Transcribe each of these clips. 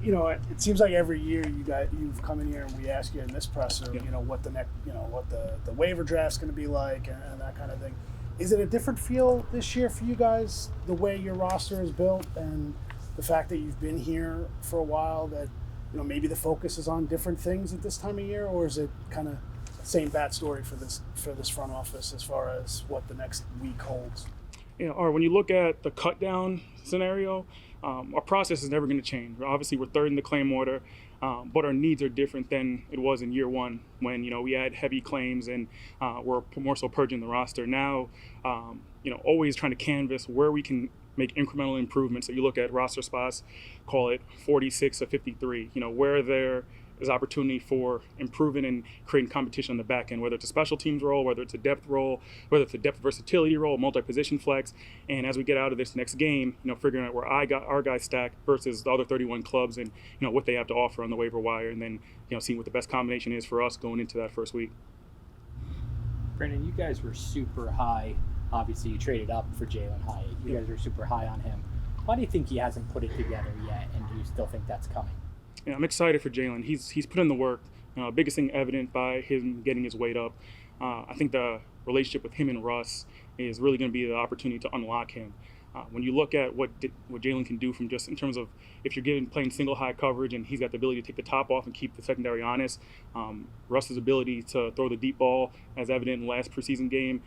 it seems like every year you've come in here and we ask you in this presser, Yeah. What the next, what the waiver draft's going to be like and that kind of thing. Is it a different feel this year for you guys, the way your roster is built and the fact that you've been here for a while, that maybe the focus is on different things at this time of year, or is it kind of same bat story for this front office as far as what the next week holds? Or when you look at the cut down scenario, our process is never going to change. Obviously, we're third in the claim order, but our needs are different than it was in year one when we had heavy claims and we're more so purging the roster. Now, always trying to canvas where we can make incremental improvements. So you look at roster spots, call it 46 or 53. Where there is opportunity for improving and creating competition on the back end, whether it's a special teams role, whether it's a depth role, whether it's a depth versatility role, multi-position flex. And as we get out of this next game, figuring out where our guys stack versus the other 31 clubs and, what they have to offer on the waiver wire, and then, seeing what the best combination is for us going into that first week. Brandon, you guys were super high. Obviously, you traded up for Jalen Hyatt. You guys were super high on him. Why do you think he hasn't put it together yet, and do you still think that's coming? Yeah, I'm excited for Jalen. He's put in the work. Biggest thing evident by him getting his weight up. I think the relationship with him and Russ is really going to be the opportunity to unlock him. When you look at what Jalen can do from just in terms of if you're playing single high coverage and he's got the ability to take the top off and keep the secondary honest, Russ's ability to throw the deep ball as evident in the last preseason game,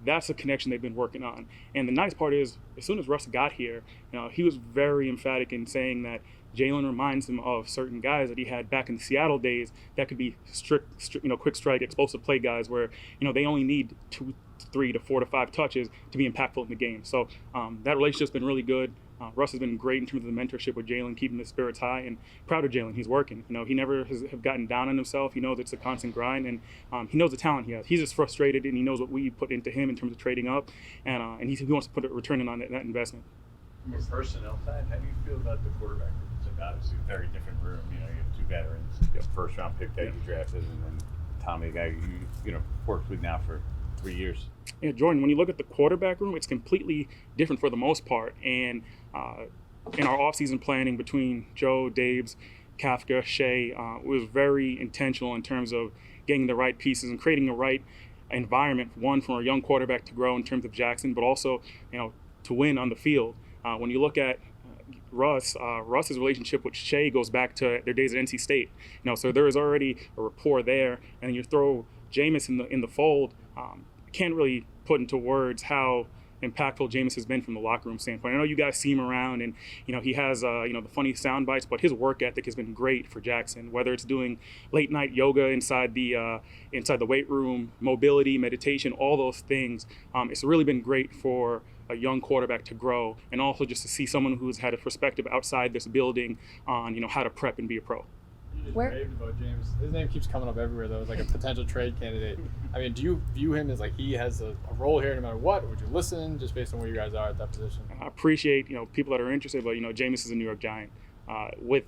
that's a connection they've been working on. And the nice part is, as soon as Russ got here, he was very emphatic in saying that Jalen reminds him of certain guys that he had back in the Seattle days that could be strict quick strike, explosive play guys where, they only need 2, 3 to 4 to 5 touches to be impactful in the game. So that relationship's been really good. Russ has been great in terms of the mentorship with Jalen, keeping the spirits high, and proud of Jalen. He's working. He never has gotten down on himself. He knows it's a constant grind, and he knows the talent he has. He's just frustrated, and he knows what we put into him in terms of trading up, and he wants to put a return in on that investment. From a personnel side, how do you feel about the quarterback room? It's obviously a very different room. You have 2 veterans, first round pick that you drafted, and then Tommy, the guy you worked with now for 3 years. Yeah, Jordan, when you look at the quarterback room, it's completely different for the most part. And in our offseason planning between Joe, Dabes, Kafka, Shea, it was very intentional in terms of getting the right pieces and creating the right environment, one, for a young quarterback to grow in terms of Jackson, but also, to win on the field. When you look at Russ's relationship with Shea goes back to their days at NC State. So there is already a rapport there, and you throw Jameis in the fold. Can't really put into words how impactful Jameis has been from the locker room standpoint. I know you guys see him around, and he has the funny sound bites, but his work ethic has been great for Jackson. Whether it's doing late night yoga inside the weight room, mobility, meditation, all those things, it's really been great for a young quarterback to grow, and also just to see someone who's had a perspective outside this building on how to prep and be a pro. You just raved about James. His name keeps coming up everywhere, though, as like a potential trade candidate. I mean, do you view him as like he has a role here no matter what? Or would you listen just based on where you guys are at that position? I appreciate people that are interested, but Jameis is a New York Giant. With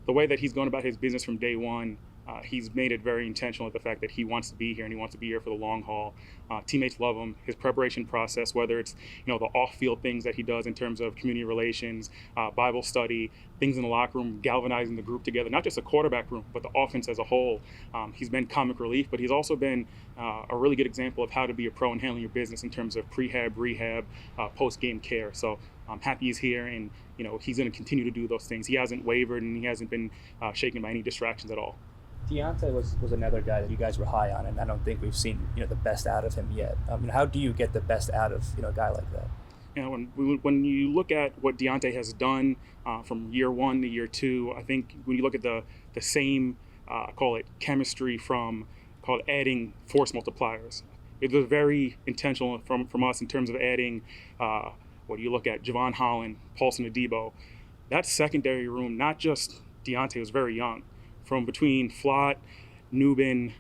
the way that he's gone about his business from day one, he's made it very intentional with the fact that he wants to be here and he wants to be here for the long haul. Teammates love him. His preparation process, whether it's the off-field things that he does in terms of community relations, Bible study, things in the locker room, galvanizing the group together, not just the quarterback room, but the offense as a whole. He's been comic relief, but he's also been a really good example of how to be a pro and handling your business in terms of prehab, rehab, post-game care. So I'm happy he's here, and he's going to continue to do those things. He hasn't wavered, and he hasn't been shaken by any distractions at all. Deontay was another guy that you guys were high on, and I don't think we've seen the best out of him yet. How do you get the best out of a guy like that? When you look at what Deontay has done from year 1 to year 2, I think when you look at the same call it chemistry from adding force multipliers, it was very intentional from us in terms of adding. What do you look at? Javon Holland, Paulson Adebo. That secondary room, not just Deontay was very young. From between Flott, Nubin,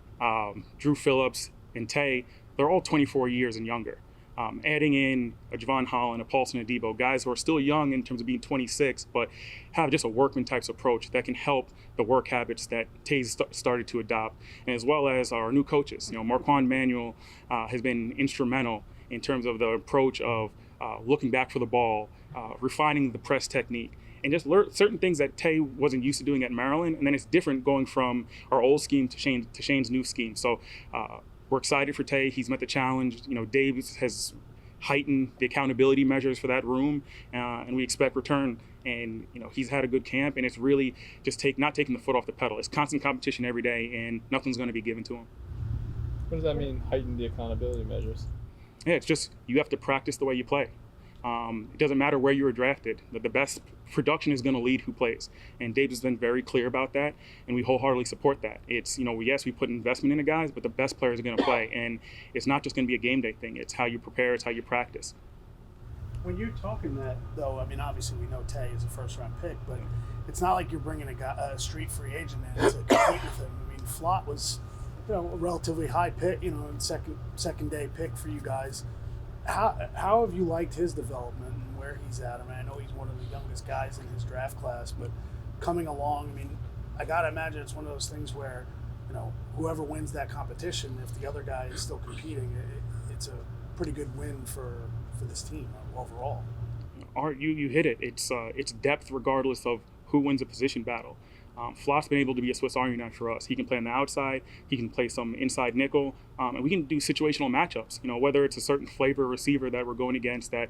Drew Phillips, and Tay, they're all 24 years and younger. Adding in a Javon Holland, a Paulson Adebo, guys who are still young in terms of being 26, but have just a workman types approach that can help the work habits that Tay's started to adopt, and as well as our new coaches. Marquand Manuel has been instrumental in terms of the approach of looking back for the ball, refining the press technique, and just learn certain things that Tay wasn't used to doing at Maryland. And then it's different going from our old scheme to Shane's new scheme. So we're excited for Tay. He's met the challenge. Dave has heightened the accountability measures for that room, and we expect return. And he's had a good camp, and it's really just not taking the foot off the pedal. It's constant competition every day, and nothing's going to be given to him. What does that mean, heighten the accountability measures? Yeah, it's just you have to practice the way you play. It doesn't matter where you were drafted. The best production is going to lead who plays. And Dave has been very clear about that, and we wholeheartedly support that. It's, yes, we put investment into guys, but the best players are going to play. And it's not just going to be a game day thing. It's how you prepare. It's how you practice. When you're talking that, though, I mean, obviously we know Tay is a first-round pick, but it's not like you're bringing a street free agent in to compete with him. I mean, Flott was, a relatively high pick, and second day pick for you guys. How have you liked his development and where he's at? I mean, I know he's one of the youngest guys in his draft class, but coming along, I mean, I gotta imagine it's one of those things where, whoever wins that competition, if the other guy is still competing, it's a pretty good win for this team overall. Art, you hit it. It's depth regardless of who wins a position battle. Flott's been able to be a Swiss Army knife for us. He can play on the outside, he can play some inside nickel, and we can do situational matchups. Whether it's a certain flavor receiver that we're going against that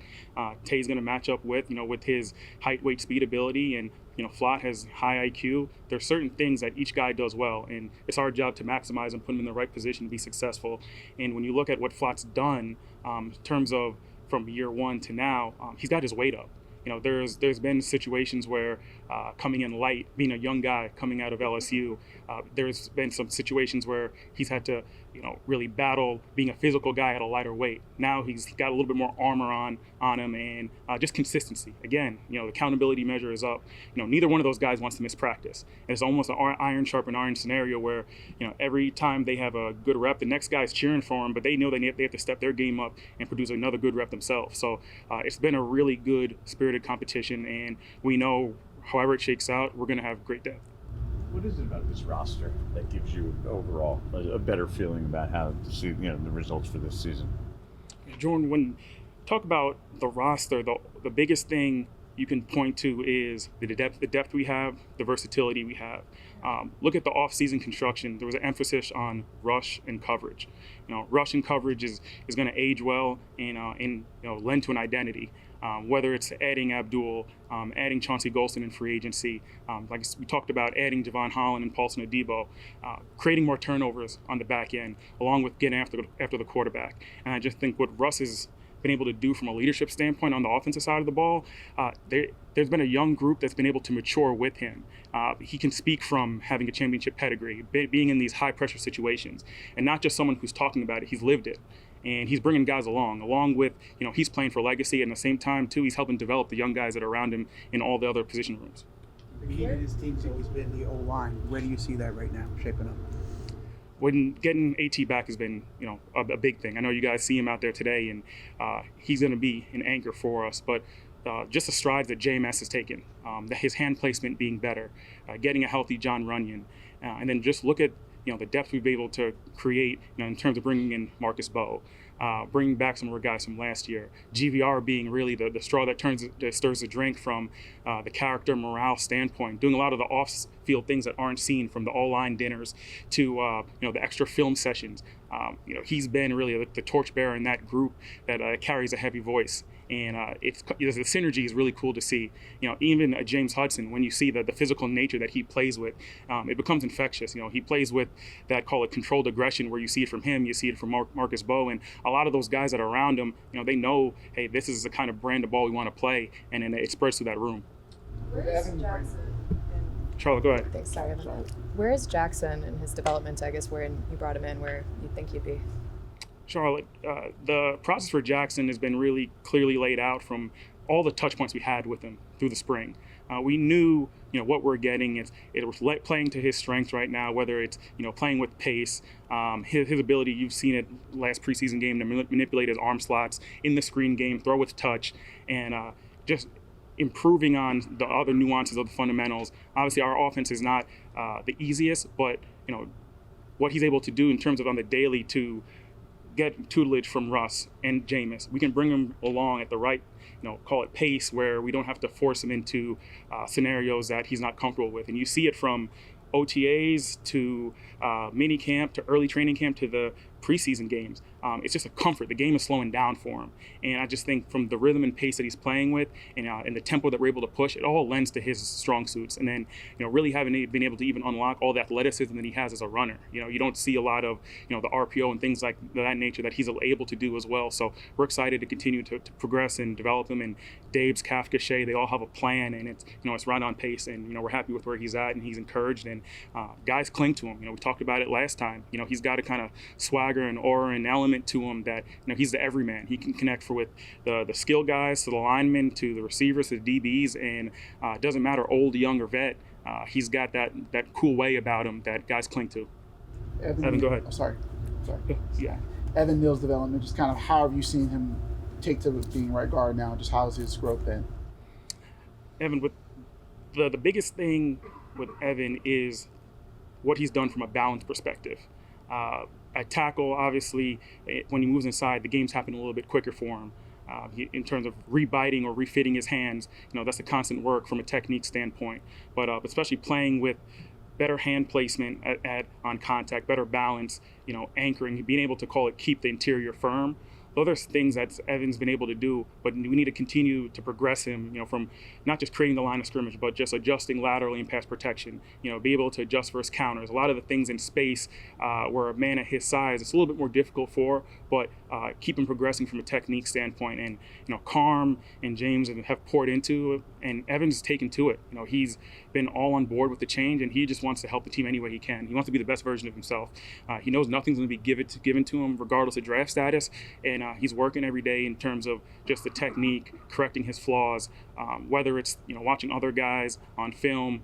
Tay's going to match up with, with his height, weight, speed ability, and Flott has high IQ. There's certain things that each guy does well, and it's our job to maximize and put him in the right position to be successful. And when you look at what Flott's done in terms of from year one to now, he's got his weight up. There's been situations where coming in light, being a young guy coming out of LSU, there's been some situations where he's had to, really battle being a physical guy at a lighter weight. Now he's got a little bit more armor on him, and just consistency. Again, the accountability measure is up. Neither one of those guys wants to miss practice. And it's almost an iron sharpen iron scenario where, every time they have a good rep, the next guy's cheering for him, but they know they have to step their game up and produce another good rep themselves. So it's been a really good spirited competition, and we know however it shakes out, we're going to have great depth. What is it about this roster that gives you overall a better feeling about how to see the results for this season? Jordan, when you talk about the roster, the biggest thing you can point to is the depth we have, the versatility we have. Look at the off-season construction. There was an emphasis on rush and coverage. Rush and coverage is going to age well and lend to an identity. Whether it's adding Abdul, adding Chauncey Golston in free agency, like we talked about, adding Javon Holland and Paulson Adebo, creating more turnovers on the back end, along with getting after the quarterback. And I just think what Russ has been able to do from a leadership standpoint on the offensive side of the ball, there's been a young group that's been able to mature with him. He can speak from having a championship pedigree, being in these high-pressure situations, and not just someone who's talking about it, he's lived it. And he's bringing guys along with, he's playing for legacy, and at the same time, too, he's helping develop the young guys that are around him in all the other position rooms. The key to this team's always been the O-line. Where do you see that right now shaping up? When getting AT back has been, a big thing. I know you guys see him out there today, and he's going to be an anchor for us. But just the strides that JMS has taken, his hand placement being better, getting a healthy John Runyon, and then just look at the depth we've been able to create, in terms of bringing in Marcus Bowe, bringing back some of our guys from last year. GVR being really the straw that stirs the drink from the character morale standpoint, doing a lot of the off-field things that aren't seen, from the all-line dinners to the extra film sessions. He's been really the torchbearer in that group that carries a heavy voice. And the synergy is really cool to see. Even James Hudson, when you see the physical nature that he plays with, it becomes infectious. He plays with that, call it controlled aggression, where you see it from him, you see it from Marcus Bowe, and a lot of those guys that are around him, they know, hey, this is the kind of brand of ball we want to play, and then it spreads through that room. Where's Jackson? Charlotte, go ahead. Thanks, sorry about that. Where is Jackson in his development, I guess, where you brought him in, where you think he'd be? Charlotte, the process for Jackson has been really clearly laid out from all the touch points we had with him through the spring. We knew, what we're getting. It was playing to his strengths right now, whether it's, playing with pace, his ability, you've seen it last preseason game, to manipulate his arm slots in the screen game, throw with touch, and just improving on the other nuances of the fundamentals. Obviously, our offense is not the easiest, but, what he's able to do in terms of on the daily to get tutelage from Russ and Jameis. We can bring him along at the right, call it pace, where we don't have to force him into scenarios that he's not comfortable with. And you see it from OTAs to mini camp to early training camp to the preseason games. It's just a comfort. The game is slowing down for him. And I just think from the rhythm and pace that he's playing with and the tempo that we're able to push, it all lends to his strong suits. And then, really having been able to even unlock all the athleticism that he has as a runner. You don't see a lot of, the RPO and things like that nature that he's able to do as well. So we're excited to continue to progress and develop him. And Dave's, Kafka, Shea, they all have a plan, and it's right on pace. And, we're happy with where he's at, and he's encouraged. And guys cling to him. We talked about it last time. He's got a kind of swagger and aura and element to him that he's the everyman. He can connect with the skill guys, to the linemen, to the receivers, to the DBs, and it doesn't matter old, young, or vet. He's got that cool way about him that guys cling to. Evan, go ahead. Oh, sorry. Yeah. Evan Neal's development, just kind of how have you seen him take to being right guard now? Just how's his growth been? Evan, with the biggest thing with Evan is what he's done from a balance perspective. At tackle, obviously, when he moves inside, the game's happening a little bit quicker for him. In terms of rebiting or refitting his hands, that's a constant work from a technique standpoint. But especially playing with better hand placement on contact, better balance, anchoring, being able to keep the interior firm. Those are things that Evan's been able to do, but we need to continue to progress him, from not just creating the line of scrimmage, but just adjusting laterally in pass protection, be able to adjust versus counters. A lot of the things in space where a man at his size, it's a little bit more difficult for, but keep him progressing from a technique standpoint. And, Carm and James have poured into it, and Evan's taken to it. He's been all on board with the change, and he just wants to help the team any way he can. He wants to be the best version of himself. He knows nothing's going to be given to him regardless of draft status, and he's working every day in terms of just the technique, correcting his flaws, whether it's watching other guys on film,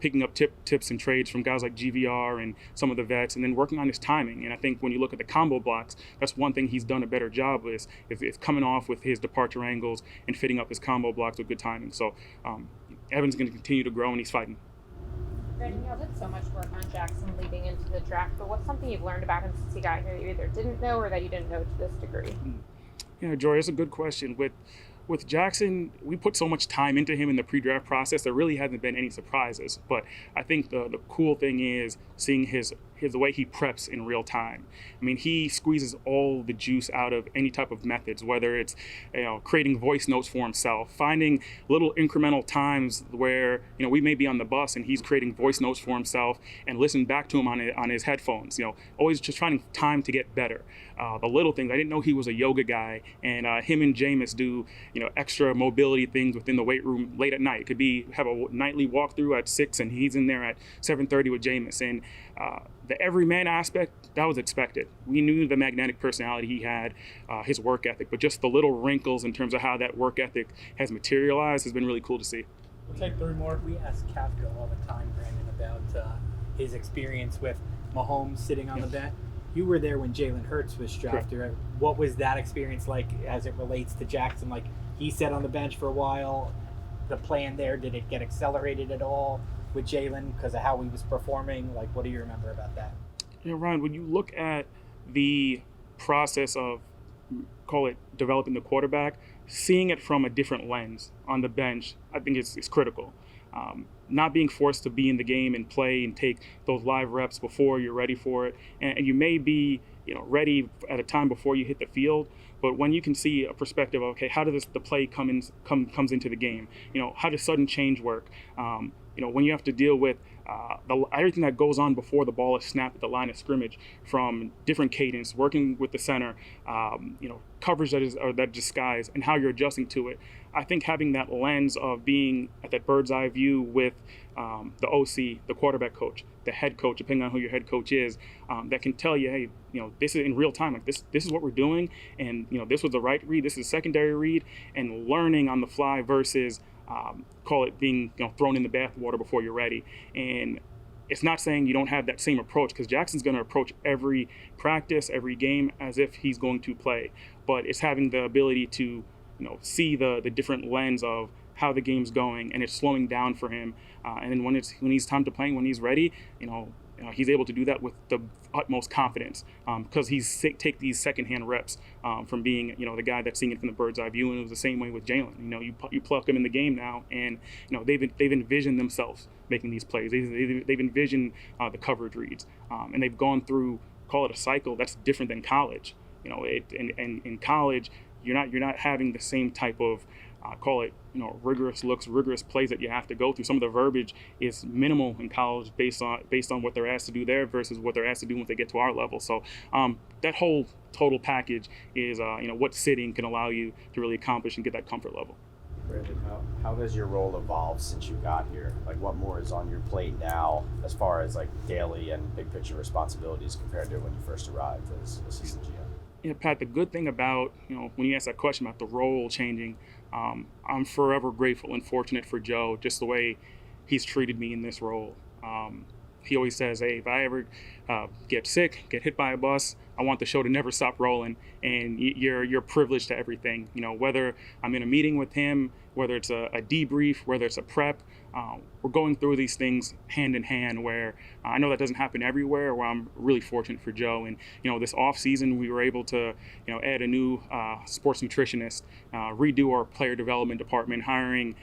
picking up tips and trades from guys like GVR and some of the vets, and then working on his timing. And I think when you look at the combo blocks, that's one thing he's done a better job with, is coming off with his departure angles and fitting up his combo blocks with good timing. So Evan's going to continue to grow, and he's fighting. Brandon, y'all did so much work on Jackson leading into the draft, but what's something you've learned about him since he got here that you either didn't know or that you didn't know to this degree? Yeah, Joy, that's a good question. With Jackson, we put so much time into him in the pre-draft process, there really hasn't been any surprises. But I think the cool thing is seeing the way he preps in real time. I mean, he squeezes all the juice out of any type of methods, whether it's creating voice notes for himself, finding little incremental times where we may be on the bus and he's creating voice notes for himself and listen back to him on his headphones. Always just finding time to get better. The little things. I didn't know he was a yoga guy, and him and Jameis do extra mobility things within the weight room late at night. It could be have a nightly walkthrough at 6 and he's in there at 7:30 with Jameis. And the everyman aspect, that was expected. We knew the magnetic personality he had, his work ethic, but just the little wrinkles in terms of how that work ethic has materialized has been really cool to see. We'll take 3 more. We ask Kafka all the time, Brandon, about his experience with Mahomes sitting on the bench. You were there when Jalen Hurts was drafted. Right? What was that experience like as it relates to Jackson? Like, he sat on the bench for a while. The plan there, did it get accelerated at all with Jalen because of how he was performing? Like, what do you remember about that? Yeah, Ryan, when you look at the process of, call it, developing the quarterback, seeing it from a different lens on the bench, I think it's critical. Not being forced to be in the game and play and take those live reps before you're ready for it. And you may be ready at a time before you hit the field, but when you can see a perspective of, okay, how does the play comes into the game? How does sudden change work? When you have to deal with everything that goes on before the ball is snapped at the line of scrimmage, from different cadence, working with the center, coverage that disguise, and how you're adjusting to it. I think having that lens of being at that bird's eye view with the OC, the quarterback coach, the head coach, depending on who your head coach is, that can tell you, hey, this is in real time. Like this is what we're doing, and this was the right read, this is a secondary read, and learning on the fly versus call it being thrown in the bathwater before you're ready. And it's not saying you don't have that same approach, because Jackson's going to approach every practice, every game as if he's going to play. But it's having the ability to see the different lens of how the game's going, and it's slowing down for him. And then when he's time to play, when he's ready, he's able to do that with the utmost confidence because he's take these secondhand reps from being, the guy that's seeing it from the bird's eye view. And it was the same way with Jalen. You pluck him in the game now, and they've envisioned themselves making these plays. They've envisioned the coverage reads, and they've gone through, call it a cycle that's different than college. In college, you're not having the same type of call it rigorous looks, rigorous plays that you have to go through. Some of the verbiage is minimal in college based on what they're asked to do there versus what they're asked to do once they get to our level. So that whole total package is what sitting can allow you to really accomplish and get that comfort level. Brandon, how has your role evolved since you got here? Like, what more is on your plate now as far as like daily and big picture responsibilities compared to when you first arrived as assistant GM? Yeah, Pat, the good thing about, when you ask that question about the role changing, I'm forever grateful and fortunate for Joe, just the way he's treated me in this role. He always says, hey, if I ever get sick, get hit by a bus, I want the show to never stop rolling, and you're privileged to everything. Whether I'm in a meeting with him, whether it's a debrief, whether it's a prep, we're going through these things hand in hand, where I know that doesn't happen everywhere, where I'm really fortunate for Joe. And, this off season, we were able to, add a new sports nutritionist, redo our player development department, hiring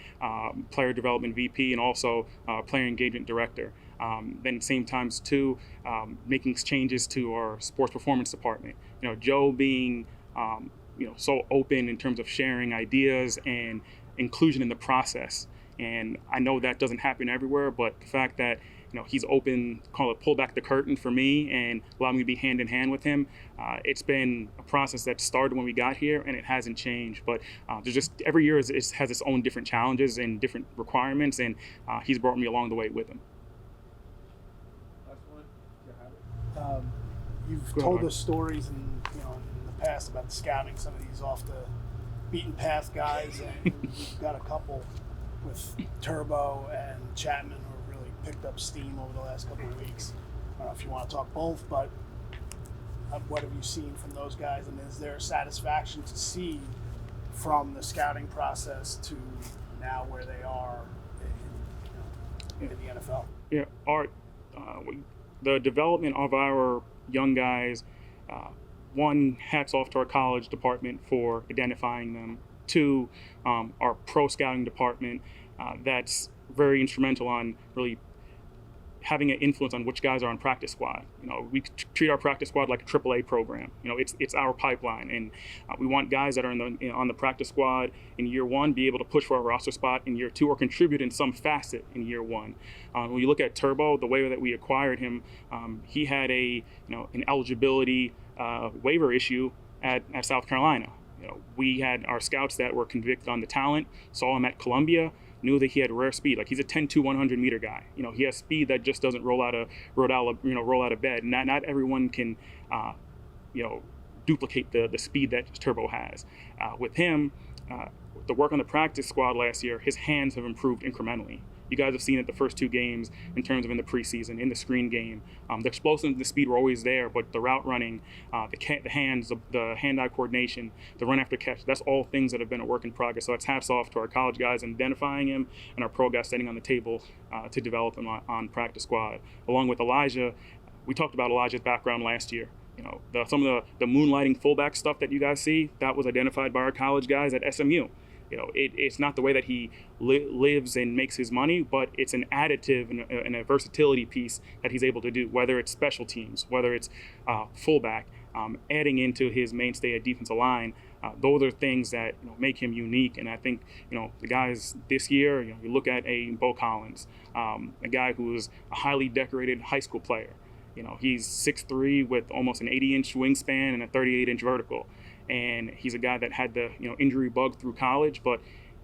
player development VP and also player engagement director. Then same times too, making changes to our sports performance department. Joe being, so open in terms of sharing ideas and inclusion in the process. And I know that doesn't happen everywhere, but the fact that, he's open, pull back the curtain for me and allow me to be hand in hand with him. It's been a process that started when we got here, and it hasn't changed. But there's just every year has its own different challenges and different requirements, and he's brought me along the way with him. You've told us stories in the past about scouting some of these off the beaten path guys, and you've got a couple with Turbo and Chapman who have really picked up steam over the last couple of weeks. I don't know if you want to talk both, but what have you seen from those guys, and is there satisfaction to see from the scouting process to now where they are in the NFL? Yeah, the development of our young guys, one, hats off to our college department for identifying them. Two, our pro scouting department, that's very instrumental on really having an influence on which guys are on practice squad. We treat our practice squad like a AAA program. It's our pipeline, and we want guys that are on the practice squad in year one be able to push for a roster spot in year two or contribute in some facet in year one. When you look at Turbo, the way that we acquired him, he had an eligibility waiver issue at South Carolina. We had our scouts that were convicted on the talent, saw him at Columbia, knew that he had rare speed. Like, he's a 10-2 100 meter guy. He has speed that just doesn't roll out of bed. Not everyone can duplicate the speed that Turbo has. With him, the work on the practice squad last year, his hands have improved incrementally. You guys have seen it the first two games in terms of in the preseason, in the screen game. The explosiveness, the speed were always there, but the route running, the hands, the hand-eye coordination, the run after catch, that's all things that have been a work in progress. So it's hats off to our college guys identifying him and our pro guys standing on the table to develop him on practice squad. Along with Elijah, we talked about Elijah's background last year. Some of the moonlighting fullback stuff that you guys see, that was identified by our college guys at SMU. It's not the way that he lives and makes his money, but it's an additive and a versatility piece that he's able to do, whether it's special teams, whether it's fullback, adding into his mainstay at defensive line. Those are things that make him unique. And I think the guys this year, you look at a Bo Collins, a guy who was a highly decorated high school player. He's 6'3" with almost an 80-inch wingspan and a 38-inch vertical. And he's a guy that had the injury bug through college, but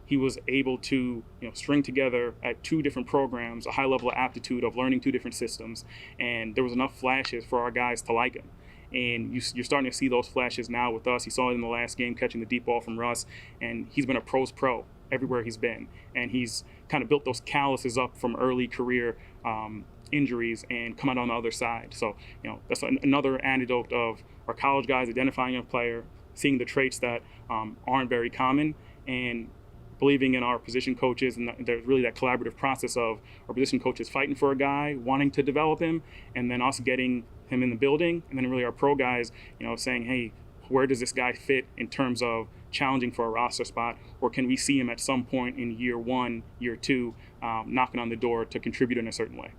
he was able to string together at two different programs a high level of aptitude of learning two different systems, and there was enough flashes for our guys to like him. And you're starting to see those flashes now with us. You saw it in the last game catching the deep ball from Russ, and he's been a pro's pro everywhere he's been, and he's kind of built those calluses up from early career injuries and come out on the other side. So that's another anecdote of our college guys identifying a player, seeing the traits that aren't very common, and believing in our position coaches, and there's really that collaborative process of our position coaches fighting for a guy, wanting to develop him, and then us getting him in the building, and then really our pro guys, saying, hey, where does this guy fit in terms of challenging for a roster spot, or can we see him at some point in year 1, year 2, knocking on the door to contribute in a certain way?